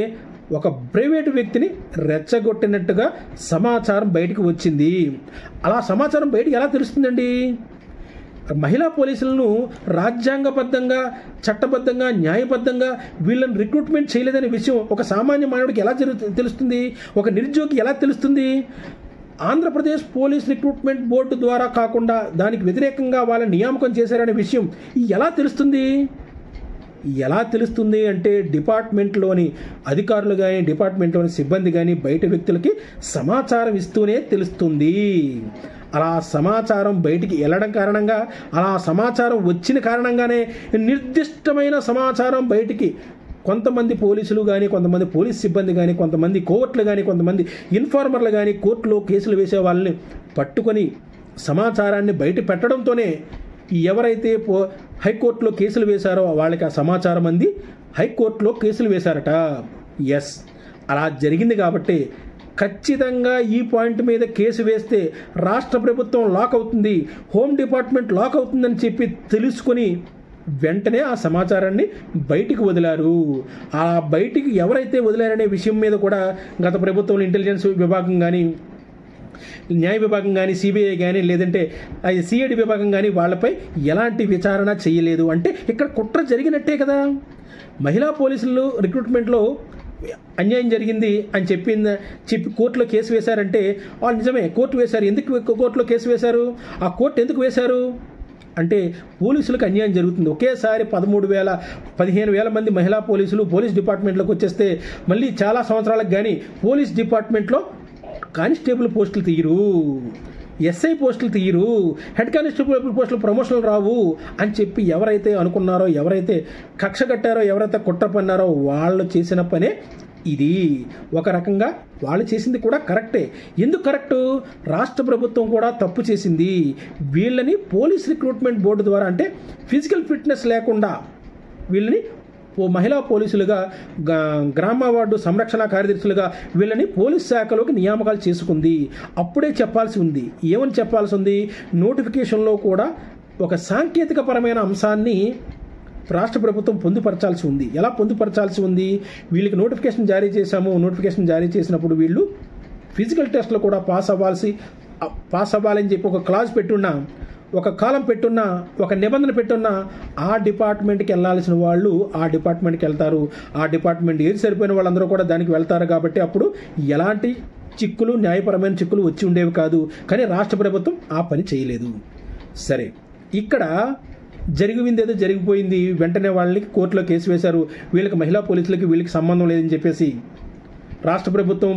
ఒక ప్రైవేటు వ్యక్తిని రెచ్చగొట్టినట్టుగా సమాచారం బయటకు వచ్చింది. అలా సమాచారం బయటికి ఎలా తెలుస్తుందండి, మహిళా పోలీసులను రాజ్యాంగబద్ధంగా, చట్టబద్ధంగా, న్యాయబద్ధంగా వీళ్ళని రిక్రూట్మెంట్ చేయలేదనే విషయం ఒక సామాన్య మానవుడికి ఎలా తెలుస్తుంది, ఒక నిరుద్యోగికి ఎలా తెలుస్తుంది? ఆంధ్రప్రదేశ్ పోలీస్ రిక్రూట్మెంట్ బోర్డు ద్వారా కాకుండా దానికి వ్యతిరేకంగా వాళ్ళని నియామకం చేశారనే విషయం ఎలా తెలుస్తుంది అంటే డిపార్ట్మెంట్లోని అధికారులు కానీ, డిపార్ట్మెంట్లోని సిబ్బంది కానీ బయట వ్యక్తులకి సమాచారం ఇస్తూనే తెలుస్తుంది. అలా సమాచారం బయటికి వెళ్ళడం కారణంగా, అలా సమాచారం వచ్చిన కారణంగానే నిర్దిష్టమైన సమాచారం బయటికి కొంతమంది పోలీసులు కానీ, కొంతమంది పోలీస్ సిబ్బంది కానీ, కొంతమంది కోర్టులు కానీ, కొంతమంది ఇన్ఫార్మర్లు కానీ కోర్టులో కేసులు వేసే వాళ్ళని పట్టుకొని సమాచారాన్ని బయట పెట్టడంతోనే ఎవరైతే హైకోర్టులో కేసులు వేశారో వాళ్ళకి ఆ సమాచారం అంది హైకోర్టులో కేసులు వేశారట. ఎస్, అలా జరిగింది కాబట్టి ఖచ్చితంగా ఈ పాయింట్ మీద కేసు వేస్తే రాష్ట్ర ప్రభుత్వం లాక్ అవుతుంది, హోమ్ డిపార్ట్మెంట్ లాక్ అవుతుందని చెప్పి తెలుసుకొని వెంటనే ఆ సమాచారాన్ని బయటికి వదిలారు. ఆ బయటికి ఎవరైతే వదిలారనే విషయం మీద కూడా గత ప్రభుత్వంలో ఇంటెలిజెన్స్ విభాగం కానీ, న్యాయ విభాగం కానీ, CBI కానీ, లేదంటే CID విభాగం కానీ వాళ్ళపై ఎలాంటి విచారణ చేయలేదు. అంటే ఇక్కడ కుట్ర జరిగినట్టే కదా. మహిళా పోలీసులు రిక్రూట్మెంట్లో అన్యాయం జరిగింది అని చెప్పి కోర్టులో కేసు వేశారంటే వాళ్ళు నిజమే కోర్టు వేశారు. ఎందుకు కోర్టులో కేసు వేశారు? ఆ కోర్టు ఎందుకు వేశారు? అంటే పోలీసులకు అన్యాయం జరుగుతుంది. ఒకేసారి 15,000 మంది మహిళా పోలీసులు పోలీస్ డిపార్ట్మెంట్లోకి వచ్చేస్తే మళ్ళీ చాలా సంవత్సరాలకు కానీ పోలీస్ డిపార్ట్మెంట్లో కానిస్టేబుల్ పోస్టులు తీయరు, ఎస్ఐ పోస్టులు తీయరు, హెడ్ కానిస్టేబుల్ పోస్టులు ప్రమోషన్లు రావు అని చెప్పి ఎవరైతే అనుకున్నారో, ఎవరైతే కక్ష కట్టారో, ఎవరైతే కుట్ర పన్నారో వాళ్ళు చేసిన పనే ఇది. ఒక రకంగా వాళ్ళు చేసింది కూడా కరెక్టే. ఎందుకు కరెక్టు? రాష్ట్ర ప్రభుత్వం కూడా తప్పు చేసింది. వీళ్ళని పోలీస్ రిక్రూట్మెంట్ బోర్డు ద్వారా, అంటే ఫిజికల్ ఫిట్నెస్ లేకుండా వీళ్ళని మహిళా పోలీసులుగా, గ్రామ వార్డు సంరక్షణ కార్యదర్శులుగా వీళ్ళని పోలీస్ శాఖలోకి నియామకాలు చేసుకుంది. అప్పుడే చెప్పాల్సి ఉంది. ఏమని చెప్పాల్సి ఉంది? నోటిఫికేషన్లో కూడా ఒక సాంకేతికపరమైన అంశాన్ని రాష్ట్ర ప్రభుత్వం పొందుపరచాల్సి ఉంది. ఎలా పొందుపరచాల్సి ఉంది? వీళ్ళకి నోటిఫికేషన్ జారీ చేశాము, నోటిఫికేషన్ జారీ చేసినప్పుడు వీళ్ళు ఫిజికల్ టెస్ట్లో కూడా పాస్ అవ్వాలని చెప్పి ఒక క్లాజ్ పెట్టున్నా, ఒక కాలం పెట్టున్నా, ఒక నిబంధన పెట్టున్నా ఆ డిపార్ట్మెంట్కి వెళ్ళాల్సిన వాళ్ళు ఆ డిపార్ట్మెంట్కి వెళ్తారు. ఆ డిపార్ట్మెంట్ ఏది సరిపోయిన వాళ్ళందరూ కూడా దానికి వెళ్తారు. కాబట్టి అప్పుడు ఎలాంటి చిక్కులు, న్యాయపరమైన చిక్కులు వచ్చి ఉండేవి కాదు. కానీ రాష్ట్ర ప్రభుత్వం ఆ పని చేయలేదు. సరే, ఇక్కడ జరిగింది ఏదో జరిగిపోయింది. వెంటనే వాళ్ళకి కోర్టులో కేసు వేశారు. వీళ్ళకి మహిళా పోలీసులకి వీళ్ళకి సంబంధం లేదని చెప్పేసి రాష్ట్ర ప్రభుత్వం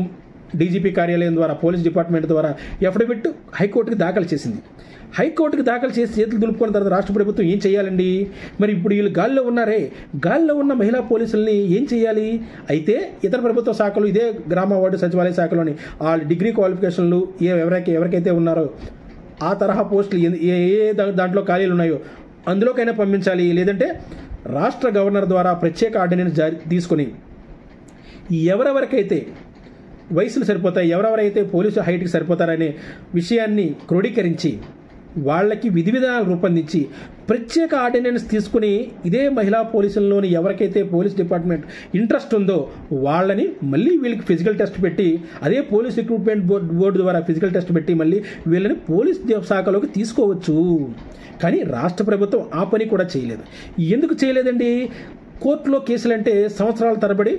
డీజీపీ కార్యాలయం ద్వారా, పోలీస్ డిపార్ట్మెంట్ ద్వారా ఎఫిడవిట్ హైకోర్టుకి దాఖలు చేసింది. హైకోర్టుకి దాఖలు చేసి చేతులు దులుపుకున్న తర్వాత రాష్ట్ర ప్రభుత్వం ఏం చేయాలండి? మరి ఇప్పుడు వీళ్ళు గాల్లో ఉన్నారే, గాల్లో ఉన్న మహిళా పోలీసుల్ని ఏం చేయాలి? అయితే ఇతర ప్రభుత్వ శాఖలు, ఇదే గ్రామ వార్డు సచివాలయ శాఖలోని ఆ డిగ్రీ క్వాలిఫికేషన్లు ఎవరికైతే ఉన్నారో ఆ తరహా పోస్టులు ఏ దాంట్లో ఖాళీలు ఉన్నాయో అందులోకైనా పంపించాలి. లేదంటే రాష్ట్ర గవర్నర్ ద్వారా ప్రత్యేక ఆర్డినెన్స్ తీసుకొని ఎవరెవరికైతే వయసులు సరిపోతాయి, ఎవరెవరైతే పోలీసు హైట్కి సరిపోతారనే విషయాన్ని క్రోడీకరించి వాళ్ళకి విధి విధానాలు రూపొందించి ప్రత్యేక ఆర్డినెన్స్ తీసుకుని ఇదే మహిళా పోలీసుల్లోని ఎవరికైతే పోలీస్ డిపార్ట్మెంట్ ఇంట్రెస్ట్ ఉందో వాళ్ళని మళ్ళీ వీళ్ళకి ఫిజికల్ టెస్ట్ పెట్టి, అదే పోలీస్ రిక్రూట్మెంట్ బోర్డు ద్వారా ఫిజికల్ టెస్ట్ పెట్టి మళ్ళీ వీళ్ళని పోలీస్ శాఖలోకి తీసుకోవచ్చు. కానీ రాష్ట్ర ప్రభుత్వం ఆ పని కూడా చేయలేదు. ఎందుకు చేయలేదండి? కోర్టులో కేసులంటే సంవత్సరాల తరబడి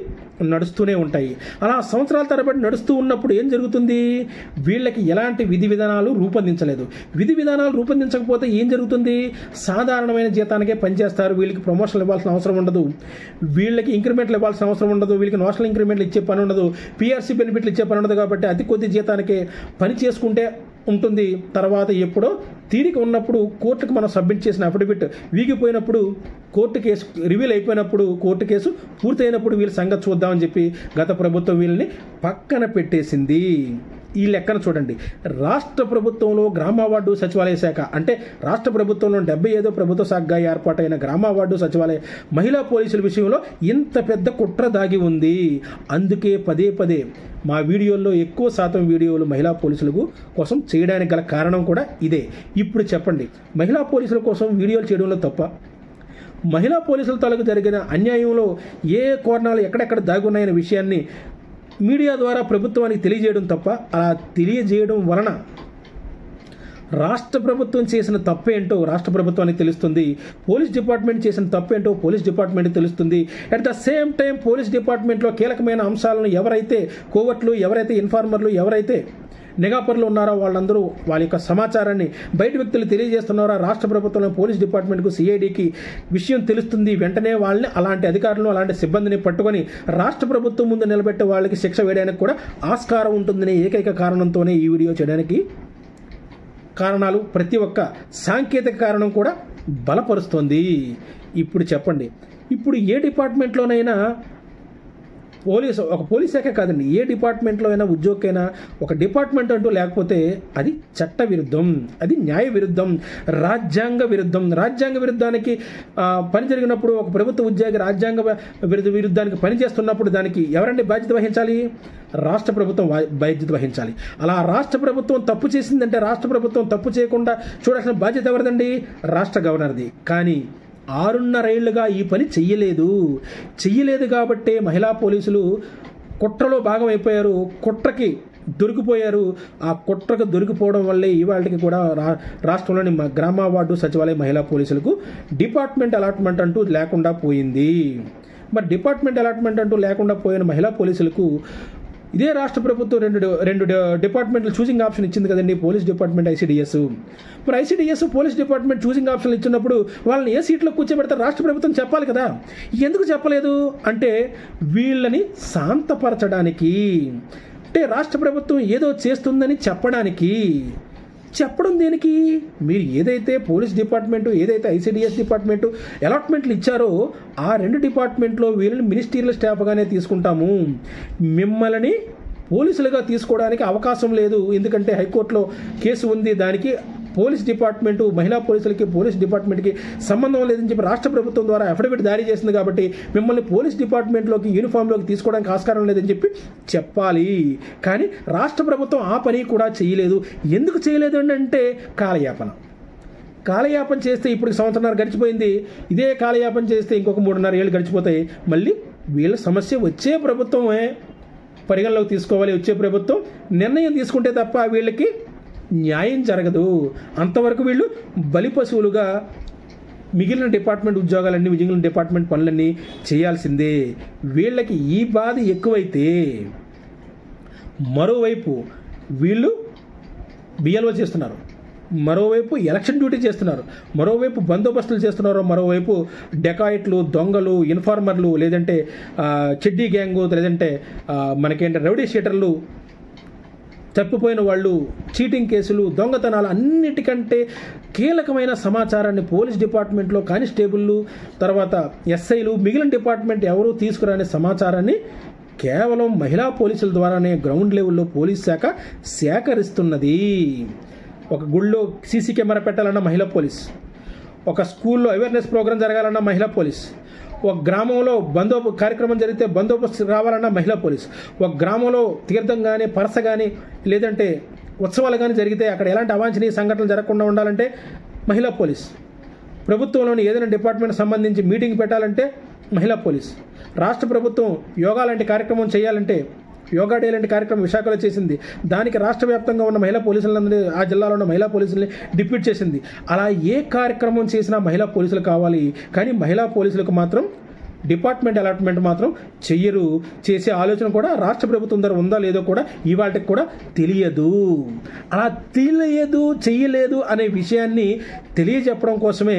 నడుస్తూనే ఉంటాయి. అలా సంవత్సరాల తరబడి నడుస్తూ ఉన్నప్పుడు ఏం జరుగుతుంది? వీళ్ళకి ఎలాంటి విధి విధానాలు రూపొందించలేదు. విధి విధానాలు రూపొందించకపోతే ఏం జరుగుతుంది? సాధారణమైన జీతానికే పనిచేస్తారు. వీళ్ళకి ప్రమోషన్లు ఇవ్వాల్సిన అవసరం ఉండదు, వీళ్ళకి ఇంక్రిమెంట్లు ఇవ్వాల్సిన అవసరం ఉండదు, వీళ్ళకి నేషనల్ ఇంక్రిమెంట్లు ఇచ్చే పని ఉండదు, పిఆర్సీ బెనిఫిట్లు ఇచ్చే పని ఉండదు. కాబట్టి అతి కొద్ది జీతానికే పని చేసుకుంటే ఉంటుంది. తర్వాత ఎప్పుడో తీరిక ఉన్నప్పుడు కోర్టుకు మనం సబ్మిట్ చేసిన అఫిడవిట్ వీగిపోయినప్పుడు, కోర్టు కేసు రివీల్ అయిపోయినప్పుడు, కోర్టు కేసు పూర్తయినప్పుడు వీళ్ళ సంగతి చూద్దామని చెప్పి గత ప్రభుత్వం వీళ్ళని పక్కన పెట్టేసింది. ఈ లెక్కన చూడండి. రాష్ట్ర ప్రభుత్వంలో గ్రామ వార్డు సచివాలయ శాఖ, అంటే రాష్ట్ర ప్రభుత్వంలో 75వ ప్రభుత్వ శాఖగా ఏర్పాటైన గ్రామ వార్డు సచివాలయ మహిళా పోలీసుల విషయంలో ఇంత పెద్ద కుట్ర దాగి ఉంది. అందుకే పదే పదే మా వీడియోల్లో ఎక్కువ శాతం వీడియోలు మహిళా పోలీసుల కోసం చేయడానికి గల కారణం కూడా ఇదే. ఇప్పుడు చెప్పండి, మహిళా పోలీసుల కోసం వీడియోలు చేయడంలో తప్ప? మహిళా పోలీసుల తాలూకు జరిగిన అన్యాయంలో ఏ కోణాలు ఎక్కడెక్కడ దాగి ఉన్నాయనే విషయాన్ని మీడియా ద్వారా ప్రభుత్వానికి తెలియజేయడం తప్ప, అలా తెలియజేయడం వలన రాష్ట్ర ప్రభుత్వం చేసిన తప్పేంటో రాష్ట్ర ప్రభుత్వానికి తెలుస్తుంది, పోలీస్ డిపార్ట్మెంట్ చేసిన తప్పేంటో పోలీస్ డిపార్ట్మెంట్కి తెలుస్తుంది. At the same time police డిపార్ట్మెంట్లో కీలకమైన అంశాలను ఎవరైతే కోవట్లు, ఎవరైతే ఇన్ఫార్మర్లు, ఎవరైతే నిఘాపరులు ఉన్నారో వాళ్ళందరూ వాళ్ళ యొక్క సమాచారాన్ని బయట వ్యక్తులు తెలియజేస్తున్నారో రాష్ట్ర ప్రభుత్వంలో పోలీస్ డిపార్ట్మెంట్కు, సిఐడికి విషయం తెలుస్తుంది. వెంటనే వాళ్ళని, అలాంటి అధికారులను, అలాంటి సిబ్బందిని పట్టుకొని రాష్ట్ర ప్రభుత్వం ముందు నిలబెట్టే వాళ్ళకి శిక్ష వేయడానికి కూడా ఆస్కారం ఉంటుందనే ఏకైక కారణంతోనే ఈ వీడియో చేయడానికి కారణాలు ప్రతి ఒక్క సాంకేతిక కారణం కూడా బలపరుస్తుంది. ఇప్పుడు చెప్పండి, ఇప్పుడు ఏ డిపార్ట్మెంట్లోనైనా ఒక పోలీస్ శాఖ కాదండి, ఏ డిపార్ట్మెంట్లో అయినా ఉద్యోగకైనా ఒక డిపార్ట్మెంట్ అంటూ లేకపోతే అది చట్ట విరుద్ధం, అది న్యాయ విరుద్ధం, రాజ్యాంగ విరుద్ధం. రాజ్యాంగ విరుద్ధానికి పని జరిగినప్పుడు ఒక ప్రభుత్వ ఉద్యోగి రాజ్యాంగ విరుద్ధానికి పనిచేస్తున్నప్పుడు దానికి ఎవరండి బాధ్యత వహించాలి? రాష్ట్ర ప్రభుత్వం బాధ్యత వహించాలి. అలా రాష్ట్ర ప్రభుత్వం తప్పు చేసిందంటే రాష్ట్ర ప్రభుత్వం తప్పు చేయకుండా చూడాల్సిన బాధ్యత ఎవరిదండి? రాష్ట్ర గవర్నర్ది. కానీ 6.5 ఏళ్లుగా ఈ పని చెయ్యలేదు కాబట్టే మహిళా పోలీసులు కుట్రలో భాగం అయిపోయారు, కుట్రకి దొరికిపోయారు. ఆ కుట్రకు దొరికిపోవడం వల్లే ఇవాళకి కూడా రాష్ట్రంలోని గ్రామ వార్డు సచివాలయ మహిళా పోలీసులకు డిపార్ట్మెంట్ అలాట్మెంట్ అంటూ లేకుండా పోయింది. మరి డిపార్ట్మెంట్ అలాట్మెంట్ అంటూ లేకుండా పోయిన మహిళా పోలీసులకు ఇదే రాష్ట్ర ప్రభుత్వం రెండు డిపార్ట్మెంట్లు చూసింగ్ ఆప్షన్ ఇచ్చింది కదండి, పోలీస్ డిపార్ట్మెంట్, ఐసీడీఎస్. మరి ఐసీడీఎస్ పోలీస్ డిపార్ట్మెంట్ చూసింగ్ ఆప్షన్లు ఇచ్చినప్పుడు వాళ్ళని ఏ సీట్లో కూర్చోబెడతారు రాష్ట్ర ప్రభుత్వం చెప్పాలి కదా. ఎందుకు చెప్పలేదు అంటే వీళ్ళని శాంతపరచడానికి, అంటే రాష్ట్ర ప్రభుత్వం ఏదో చేస్తుందని చెప్పడానికి. చెప్పడం దేనికి? మీరు ఏదైతే పోలీస్ డిపార్ట్మెంటు, ఏదైతే ఐసీడీఎస్ డిపార్ట్మెంటు అలాట్మెంట్లు ఇచ్చారో ఆ రెండు డిపార్ట్మెంట్లో వీళ్ళని మినిస్టీరియల్ స్టాఫ్గానే తీసుకుంటాము, మిమ్మల్ని పోలీసులుగా తీసుకోవడానికి అవకాశం లేదు, ఎందుకంటే హైకోర్టులో కేసు ఉంది, దానికి పోలీస్ డిపార్ట్మెంటు, మహిళా పోలీసులకి పోలీస్ డిపార్ట్మెంట్కి సంబంధం లేదని చెప్పి రాష్ట్ర ప్రభుత్వం ద్వారా అఫిడవిట్ జారీ చేసింది, కాబట్టి మిమ్మల్ని పోలీస్ డిపార్ట్మెంట్లోకి యూనిఫామ్లోకి తీసుకోవడానికి ఆస్కారం లేదని చెప్పి చెప్పాలి. కానీ రాష్ట్ర ప్రభుత్వం ఆ పని కూడా చేయలేదు. ఎందుకు చేయలేదు అంటే కాలయాపన చేస్తే ఇప్పుడు సంవత్సరాలు గడిచిపోయింది, ఇదే కాలయాపన చేస్తే ఇంకొక 3.5 ఏళ్ళు గడిచిపోతాయి. మళ్ళీ వీళ్ళ సమస్య వచ్చే ప్రభుత్వమే పరిగణలోకి తీసుకోవాలి, వచ్చే ప్రభుత్వం నిర్ణయం తీసుకుంటే తప్ప వీళ్ళకి న్యాయం జరగదు. అంతవరకు వీళ్ళు బలిపశువులుగా మిగిలిన డిపార్ట్మెంట్ ఉద్యోగాలన్నీ, మిగిలిన డిపార్ట్మెంట్ పనులన్నీ చేయాల్సిందే. వీళ్ళకి ఈ బాధ ఎక్కువైతే మరోవైపు వీళ్ళు బిఎల్ఓ చేస్తున్నారు, మరోవైపు ఎలక్షన్ డ్యూటీ చేస్తున్నారు, మరోవైపు బందోబస్తులు చేస్తున్నారు, మరోవైపు డెకాయిట్లు, దొంగలు, ఇన్ఫార్మర్లు, లేదంటే చెడ్డీ గ్యాంగు, లేదంటే మనకేంటే రౌడీ షీటర్లు, తప్పిపోయిన వాళ్ళు, చీటింగ్ కేసులు, దొంగతనాలు, అన్నిటికంటే కీలకమైన సమాచారాన్ని పోలీస్ డిపార్ట్మెంట్లో కానిస్టేబుళ్ళు, తర్వాత ఎస్ఐలు, మిగిలిన డిపార్ట్మెంట్ ఎవరూ తీసుకురాని సమాచారాన్ని కేవలం మహిళా పోలీసుల ద్వారానే గ్రౌండ్ లెవెల్లో పోలీస్ శాఖ సేకరిస్తున్నది. ఒక గుళ్ళో సీసీ కెమెరా పెట్టాలన్న మహిళా పోలీస్, ఒక స్కూల్లో అవేర్నెస్ ప్రోగ్రాం జరగాలన్న మహిళా పోలీస్, ఒక గ్రామంలో కార్యక్రమం జరిగితే బందోబస్తు రావాలన్న మహిళా పోలీస్, ఒక గ్రామంలో తీర్థం కానీ, పరస కానీ, లేదంటే ఉత్సవాలు కానీ జరిగితే అక్కడ ఎలాంటి అవాంఛనీయ సంఘటనలు జరగకుండా ఉండాలంటే మహిళా పోలీస్, ప్రభుత్వంలోని ఏదైనా డిపార్ట్మెంట్ సంబంధించి మీటింగ్ పెట్టాలంటే మహిళా పోలీస్, రాష్ట్ర ప్రభుత్వం యోగా లాంటి కార్యక్రమం చేయాలంటే, యోగా డే లాంటి కార్యక్రమం విశాఖలో చేసింది, దానికి రాష్ట్ర వ్యాప్తంగా ఉన్న మహిళా పోలీసులందరినీ, ఆ జిల్లాలో ఉన్న మహిళా పోలీసుల్ని డిప్యూట్ చేసింది. అలా ఏ కార్యక్రమం చేసినా మహిళా పోలీసులు కావాలి, కానీ మహిళా పోలీసులకు మాత్రం డిపార్ట్మెంట్ అలాట్మెంట్ మాత్రం చెయ్యరు. చేసే ఆలోచన కూడా రాష్ట్ర ప్రభుత్వం ద్వారా ఉందా లేదో కూడా ఇవాళకి కూడా తెలియదు. అలా చెయ్యలేదు అనే విషయాన్ని తెలియజెప్పడం కోసమే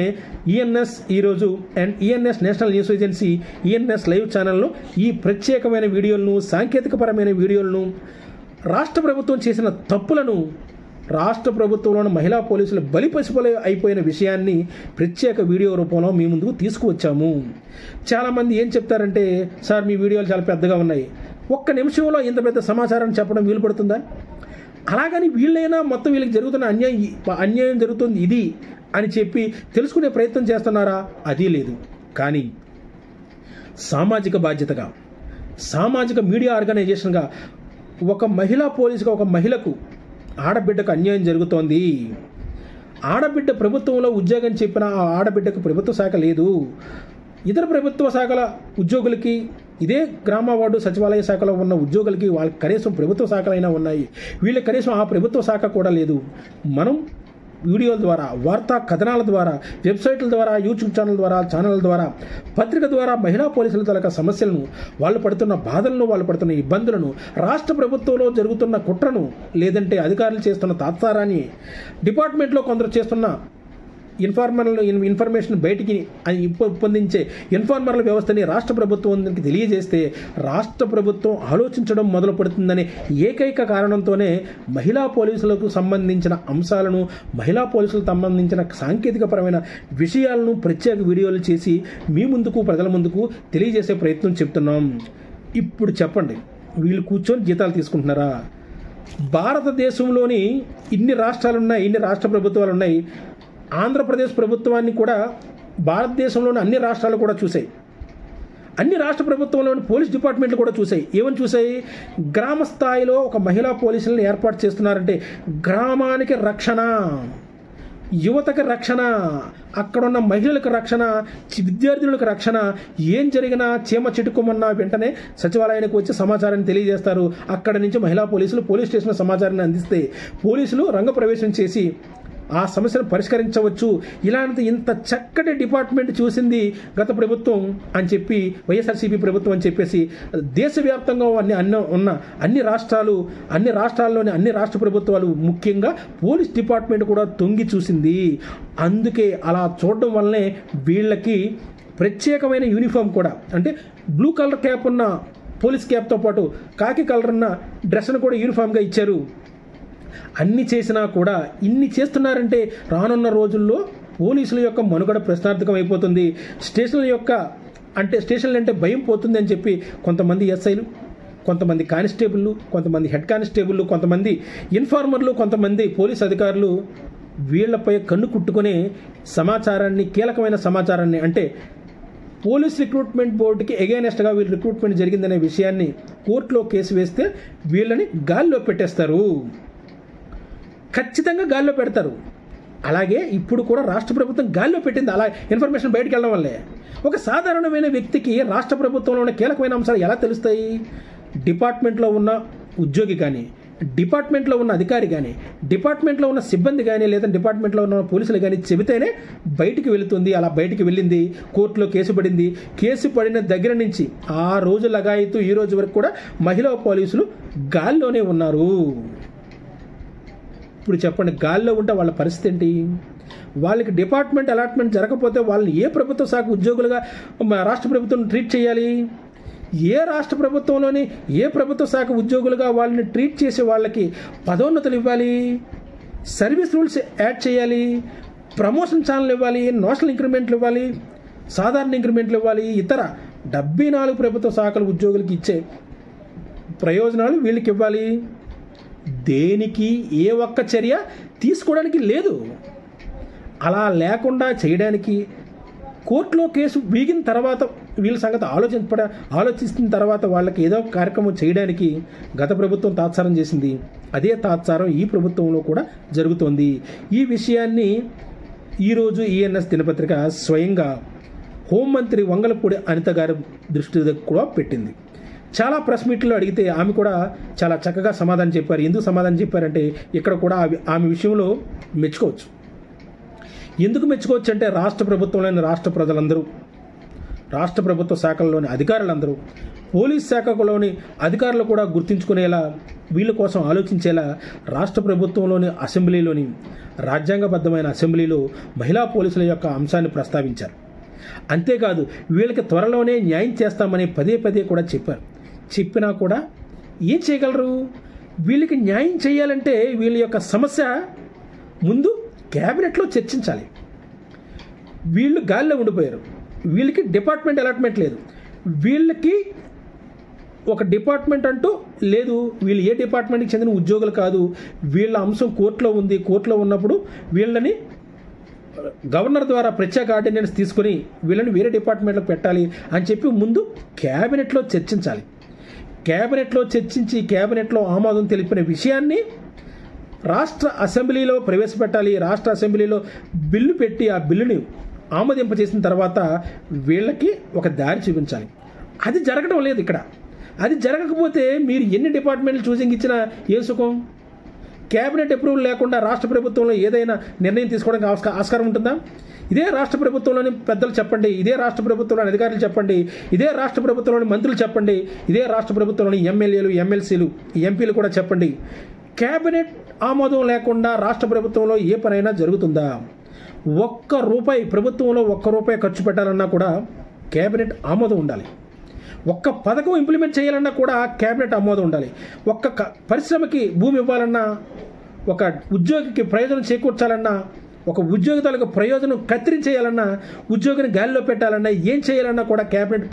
ఈఎన్ఎస్ ఈరోజు and ENS national news agency ENS live ఛానల్లో ఈ ప్రత్యేకమైన వీడియోలను, సాంకేతికపరమైన వీడియోలను, రాష్ట్ర ప్రభుత్వం చేసిన తప్పులను, రాష్ట్ర ప్రభుత్వంలోని మహిళా పోలీసులు బలిపశువులు అయిపోయిన విషయాన్ని ప్రత్యేక వీడియో రూపంలో మీ ముందుకు తీసుకువచ్చాము. చాలామంది ఏం చెప్తారంటే, సార్ మీ వీడియోలు చాలా పెద్దగా ఉన్నాయి, ఒక్క నిమిషంలో ఇంత పెద్ద సమాచారాన్ని చెప్పడం వీలు పడుతుందా? అలాగని వీళ్ళైనా మొత్తం వీళ్ళకి జరుగుతున్న అన్యాయం జరుగుతుంది ఇది అని చెప్పి తెలుసుకునే ప్రయత్నం చేస్తున్నారా? అది లేదు. కానీ సామాజిక బాధ్యతగా, సామాజిక మీడియా ఆర్గనైజేషన్గా ఒక మహిళా పోలీసుగా, ఒక మహిళకు, ఆడబిడ్డకు అన్యాయం జరుగుతోంది, ఆడబిడ్డ ప్రభుత్వంలో ఉద్యోగం చెప్పిన ఆ ఆడబిడ్డకు ప్రభుత్వ శాఖ లేదు, ఇతర ప్రభుత్వ శాఖల ఉద్యోగులకి, ఇదే గ్రామ వార్డు సచివాలయ శాఖలో ఉన్న ఉద్యోగులకి వాళ్ళకి కనీసం ప్రభుత్వ శాఖలైనా ఉన్నాయి, వీళ్ళకి కనీసం ఆ ప్రభుత్వ శాఖ కూడా లేదు. మనం వీడియోల ద్వారా, వార్తా కథనాల ద్వారా, వెబ్సైట్ల ద్వారా, యూట్యూబ్ ఛానల్ ద్వారా, పత్రిక ద్వారా మహిళా పోలీసుల తాలూకా సమస్యలను, వాళ్ళు పడుతున్న బాధలను, వాళ్ళు పడుతున్న ఇబ్బందులను, రాష్ట్ర ప్రభుత్వంలో జరుగుతున్న కుట్రను, లేదంటే అధికారులు చేస్తున్న తాత్సారాన్ని, డిపార్ట్మెంట్లో కొందరు చేస్తున్న ఇన్ఫర్మేషన్ బయటికి పొందించే ఇన్ఫార్మర్ల వ్యవస్థని రాష్ట్ర ప్రభుత్వానికి తెలియజేస్తే రాష్ట్ర ప్రభుత్వం ఆలోచించడం మొదలు పెడుతుందనే ఏకైక కారణంతోనే మహిళా పోలీసులకు సంబంధించిన అంశాలను, మహిళా పోలీసులకు సంబంధించిన సాంకేతికపరమైన విషయాలను ప్రత్యేక వీడియోలు చేసి మీ ముందుకు, ప్రజల ముందుకు తెలియజేసే ప్రయత్నం చెప్తున్నాం. ఇప్పుడు చెప్పండి, వీళ్ళు కూర్చొని జీతాలు తీసుకుంటున్నారా? భారతదేశంలోని ఇన్ని రాష్ట్రాలున్నాయి, ఇన్ని రాష్ట్ర ప్రభుత్వాలు ఉన్నాయి. ఆంధ్రప్రదేశ్ ప్రభుత్వాన్ని కూడా భారతదేశంలోని అన్ని రాష్ట్రాలు కూడా చూసాయి, అన్ని రాష్ట్ర ప్రభుత్వంలోని పోలీస్ డిపార్ట్మెంట్లు కూడా చూసాయి. ఏమని చూసాయి? గ్రామ స్థాయిలో ఒక మహిళా పోలీసులను ఏర్పాటు చేస్తున్నారంటే గ్రామానికి రక్షణ, యువతకి రక్షణ, అక్కడున్న మహిళలకు రక్షణ, విద్యార్థులకు రక్షణ. ఏం జరిగినా చీమ చిటుకుమన్నా వెంటనే సచివాలయానికి వచ్చి సమాచారాన్ని తెలియజేస్తారు. అక్కడ నుంచి మహిళా పోలీసులు పోలీస్ స్టేషన్ సమాచారాన్ని అందిస్తే పోలీసులు రంగప్రవేశం చేసి ఆ సమస్యను పరిష్కరించవచ్చు. ఇలాంటి ఇంత చక్కటి డిపార్ట్మెంట్ చూసింది గత ప్రభుత్వం అని చెప్పి, వైఎస్ఆర్సీపీ ప్రభుత్వం అని చెప్పేసి దేశవ్యాప్తంగా ఉన్న అన్ని రాష్ట్రాల్లోని అన్ని రాష్ట్ర ప్రభుత్వాలు, ముఖ్యంగా పోలీస్ డిపార్ట్మెంట్ కూడా తొంగి చూసింది. అందుకే అలా చూడడం వల్లనే వీళ్ళకి ప్రత్యేకమైన యూనిఫామ్ కూడా, అంటే బ్లూ కలర్ క్యాప్ ఉన్న పోలీస్ క్యాప్తో పాటు కాకి కలర్ ఉన్న డ్రెస్ను కూడా యూనిఫామ్గా ఇచ్చారు. అన్ని చేసినా కూడా ఇన్ని చేస్తున్నారంటే రానున్న రోజుల్లో పోలీసుల యొక్క మనుగడ ప్రశ్నార్థకం అయిపోతుంది. స్టేషన్లు అంటే భయం పోతుంది అని చెప్పి కొంతమంది ఎస్ఐలు, కొంతమంది కానిస్టేబుళ్ళు, కొంతమంది హెడ్ కానిస్టేబుళ్ళు, కొంతమంది ఇన్ఫార్మర్లు, కొంతమంది పోలీస్ అధికారులు వీళ్లపై కన్ను కుట్టుకునే సమాచారాన్ని, కీలకమైన సమాచారాన్ని, అంటే పోలీస్ రిక్రూట్మెంట్ బోర్డుకి ఎగైనెస్ట్గా వీళ్ళు రిక్రూట్మెంట్ జరిగిందనే విషయాన్ని కోర్టులో కేసు వేస్తే వీళ్ళని గాల్లో పెట్టేస్తారు, ఖచ్చితంగా గాల్లో పెడతారు. అలాగే ఇప్పుడు కూడా రాష్ట్ర ప్రభుత్వం గాల్లో పెట్టింది. అలా ఇన్ఫర్మేషన్ బయటకు వెళ్ళడం వల్లే ఒక సాధారణమైన వ్యక్తికి రాష్ట్ర ప్రభుత్వంలో ఉన్న కీలకమైన అంశాలు ఎలా తెలుస్తాయి? డిపార్ట్మెంట్లో ఉన్న ఉద్యోగి కానీ, డిపార్ట్మెంట్లో ఉన్న అధికారి కానీ, డిపార్ట్మెంట్లో ఉన్న సిబ్బంది కానీ, లేదా డిపార్ట్మెంట్లో ఉన్న పోలీసులు కానీ చెబితేనే బయటికి వెళుతుంది. అలా బయటికి వెళ్ళింది, కోర్టులో కేసు పడింది. కేసు పడిన దగ్గర నుంచి ఆ రోజు లగాయతూ ఈ రోజు వరకు కూడా మహిళా పోలీసులు గాల్లోనే ఉన్నారు. ఇప్పుడు చెప్పండి, గాల్లో ఉంటే వాళ్ళ పరిస్థితి ఏంటి? వాళ్ళకి డిపార్ట్మెంట్ అలాట్మెంట్ జరగకపోతే వాళ్ళని ఏ ప్రభుత్వ శాఖ ఉద్యోగులుగా రాష్ట్ర ప్రభుత్వం ట్రీట్ చేయాలి? ఏ రాష్ట్ర ప్రభుత్వంలోని ఏ ప్రభుత్వ శాఖ ఉద్యోగులుగా వాళ్ళని ట్రీట్ చేసే వాళ్ళకి పదోన్నతులు ఇవ్వాలి, సర్వీస్ రూల్స్ యాడ్ చేయాలి, ప్రమోషన్ ఛానల్ ఇవ్వాలి, నోషనల్ ఇంక్రిమెంట్లు ఇవ్వాలి, సాధారణ ఇంక్రిమెంట్లు ఇవ్వాలి, ఇతర 74 ప్రభుత్వ శాఖల ఉద్యోగులకి ఇచ్చే ప్రయోజనాలు వీళ్ళకి ఇవ్వాలి. దేనికి ఏ ఒక్క చర్య తీసుకోవడానికి లేదు. అలా లేకుండా చేయడానికి కోర్టులో కేసు వీగిన తర్వాత వీళ్ళ సంగతి ఆలోచిస్తున్న తర్వాత వాళ్ళకి ఏదో కార్యక్రమం చేయడానికి గత ప్రభుత్వం తాత్సారం చేసింది. అదే తాత్సారం ఈ ప్రభుత్వంలో కూడా జరుగుతోంది. ఈ విషయాన్ని ఈరోజు ఈఎన్ఎస్ దినపత్రిక స్వయంగా హోంమంత్రి వంగలపూడి అనిత గారి దృష్టి కూడా పెట్టింది. చాలా ప్రెస్ మీట్లో అడిగితే ఆమె కూడా చాలా చక్కగా సమాధానం చెప్పారు. ఎందుకు సమాధానం చెప్పారంటే ఇక్కడ కూడా ఆమె విషయంలో మెచ్చుకోవచ్చు. ఎందుకు మెచ్చుకోవచ్చు అంటే రాష్ట్ర ప్రభుత్వంలోని రాష్ట్ర ప్రజలందరూ, రాష్ట్ర ప్రభుత్వ శాఖల్లోని అధికారులందరూ, పోలీస్ శాఖలోని అధికారులు కూడా గుర్తించుకునేలా, వీళ్ళ కోసం ఆలోచించేలా రాష్ట్ర ప్రభుత్వంలోని అసెంబ్లీలోని రాజ్యాంగబద్ధమైన అసెంబ్లీలో మహిళా పోలీసుల యొక్క అంశాన్ని ప్రస్తావించారు. అంతేకాదు వీళ్ళకి త్వరలోనే న్యాయం చేస్తామని పదే పదే కూడా చెప్పారు. చెప్పినా కూడా ఏం చేయగలరు? వీళ్ళకి న్యాయం చేయాలంటే వీళ్ళ యొక్క సమస్య ముందు క్యాబినెట్లో చర్చించాలి. వీళ్ళు గాల్లో ఉండిపోయారు. వీళ్ళకి డిపార్ట్మెంట్ అలాట్మెంట్ లేదు. వీళ్ళకి ఒక డిపార్ట్మెంట్ అంటూ లేదు. వీళ్ళు ఏ డిపార్ట్మెంట్కి చెందిన ఉద్యోగులు కాదు. వీళ్ళ అంశం కోర్టులో ఉంది. కోర్టులో ఉన్నప్పుడు వీళ్ళని గవర్నర్ ద్వారా ప్రత్యేక ఆర్డినెన్స్ తీసుకుని వీళ్ళని వేరే డిపార్ట్మెంట్లో పెట్టాలి అని చెప్పి ముందు క్యాబినెట్లో చర్చించాలి. క్యాబినెట్లో చర్చించి క్యాబినెట్లో ఆమోదం తెలిపిన విషయాన్ని రాష్ట్ర అసెంబ్లీలో ప్రవేశపెట్టాలి. రాష్ట్ర అసెంబ్లీలో బిల్లు పెట్టి ఆ బిల్లుని ఆమోదింపచేసిన తర్వాత వీళ్ళకి ఒక దారి చూపించాలి. అది జరగడం లేదు ఇక్కడ. అది జరగకపోతే మీరు ఎన్ని డిపార్ట్మెంట్లు చూసింగ్ ఇచ్చినా ఏం సుఖం? క్యాబినెట్ అప్రూవల్ లేకుండా రాష్ట్ర ప్రభుత్వంలో ఏదైనా నిర్ణయం తీసుకోవడానికి ఆస్కారం ఉంటుందా? ఇదే రాష్ట్ర ప్రభుత్వంలోని పెద్దలు చెప్పండి, ఇదే రాష్ట్ర ప్రభుత్వంలోని అధికారులు చెప్పండి, ఇదే రాష్ట్ర ప్రభుత్వంలోని మంత్రులు చెప్పండి, ఇదే రాష్ట్ర ప్రభుత్వంలోని ఎమ్మెల్యేలు, ఎమ్మెల్సీలు, ఎంపీలు కూడా చెప్పండి. క్యాబినెట్ ఆమోదం లేకుండా రాష్ట్ర ప్రభుత్వంలో ఏ పనైనా జరుగుతుందా? ఒక్క రూపాయి ప్రభుత్వంలో ఒక్క రూపాయి ఖర్చు పెట్టాలన్నా కూడా క్యాబినెట్ ఆమోదం ఉండాలి. ఒక్క పథకం ఇంప్లిమెంట్ చేయాలన్నా కూడా క్యాబినెట్ ఆమోదం ఉండాలి. ఒక్క పరిశ్రమకి భూమి ఇవ్వాలన్నా, ఒక ఉద్యోగికి ప్రయోజనం చేకూర్చాలన్నా, ఒక ఉద్యోగి తాలూకు ప్రయోజనం కత్తిరించేయాలన్నా, ఉద్యోగిని గాలిలో పెట్టాలన్నా, ఏం చేయాలన్నా కూడా క్యాబినెట్